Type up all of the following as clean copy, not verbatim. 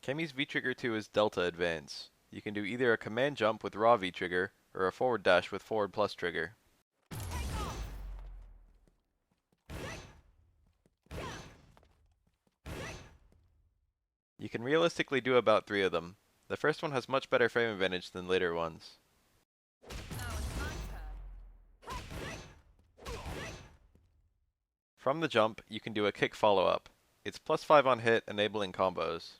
Cammy's V-trigger 2 is Delta Advance. You can do either a command jump with raw V-trigger, or a forward dash with forward plus trigger. You can realistically do about 3 of them. The first one has much better frame advantage than later ones. From the jump, you can do a kick follow-up. It's +5 on hit, enabling combos.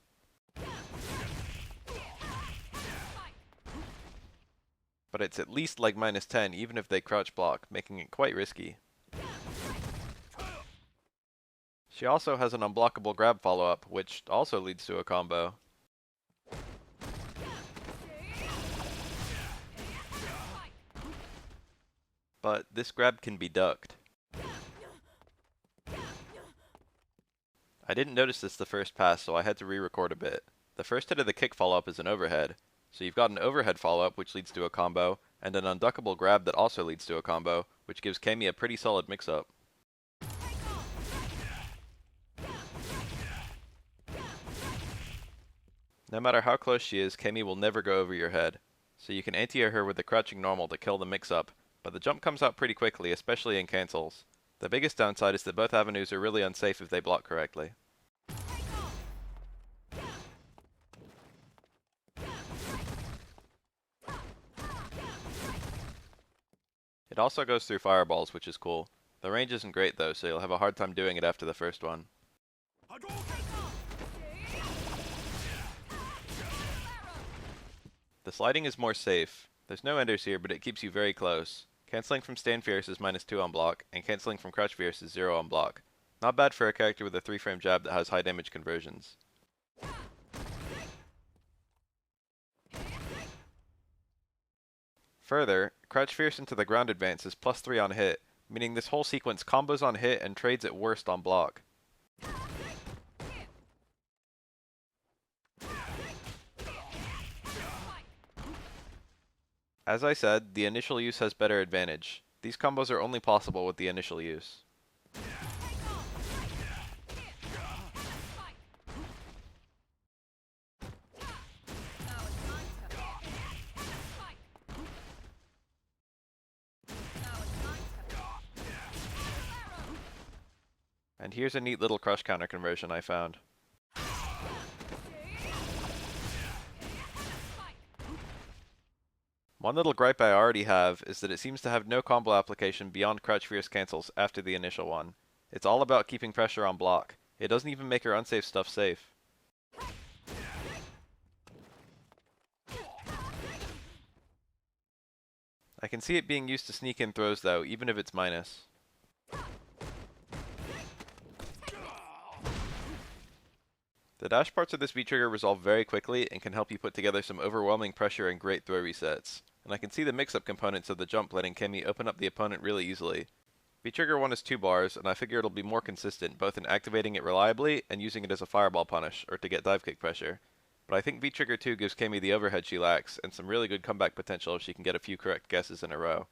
But it's at least like -10 even if they crouch block, making it quite risky. She also has an unblockable grab follow-up, which also leads to a combo. But this grab can be ducked. I didn't notice this the first pass, so I had to re-record a bit. The first hit of the kick follow-up is an overhead. So you've got an overhead follow-up, which leads to a combo, and an unduckable grab that also leads to a combo, which gives Cammy a pretty solid mix-up. No matter how close she is, Cammy will never go over your head. So you can anti-air her with the crouching normal to kill the mix-up, but the jump comes out pretty quickly, especially in cancels. The biggest downside is that both avenues are really unsafe if they block correctly. It also goes through fireballs, which is cool. The range isn't great though, so you'll have a hard time doing it after the first one. The sliding is more safe. There's no enders here, but it keeps you very close. Canceling from stand fierce is -2 on block, and canceling from crouch fierce is 0 on block. Not bad for a character with a 3-frame jab that has high damage conversions. Further, crouch fierce into the ground advance is +3 on hit, meaning this whole sequence combos on hit and trades at worst on block. As I said, the initial use has better advantage. These combos are only possible with the initial use. And here's a neat little crush counter conversion I found. One little gripe I already have is that it seems to have no combo application beyond crouch fierce cancels after the initial one. It's all about keeping pressure on block. It doesn't even make her unsafe stuff safe. I can see it being used to sneak in throws though, even if it's minus. The dash parts of this V-trigger resolve very quickly and can help you put together some overwhelming pressure and great throw resets. And I can see the mix-up components of the jump letting Cammy open up the opponent really easily. V-trigger 1 is 2 bars, and I figure it'll be more consistent both in activating it reliably and using it as a fireball punish, or to get dive kick pressure. But I think V-trigger 2 gives Cammy the overhead she lacks, and some really good comeback potential if she can get a few correct guesses in a row.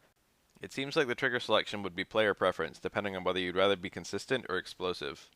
It seems like the trigger selection would be player preference, depending on whether you'd rather be consistent or explosive.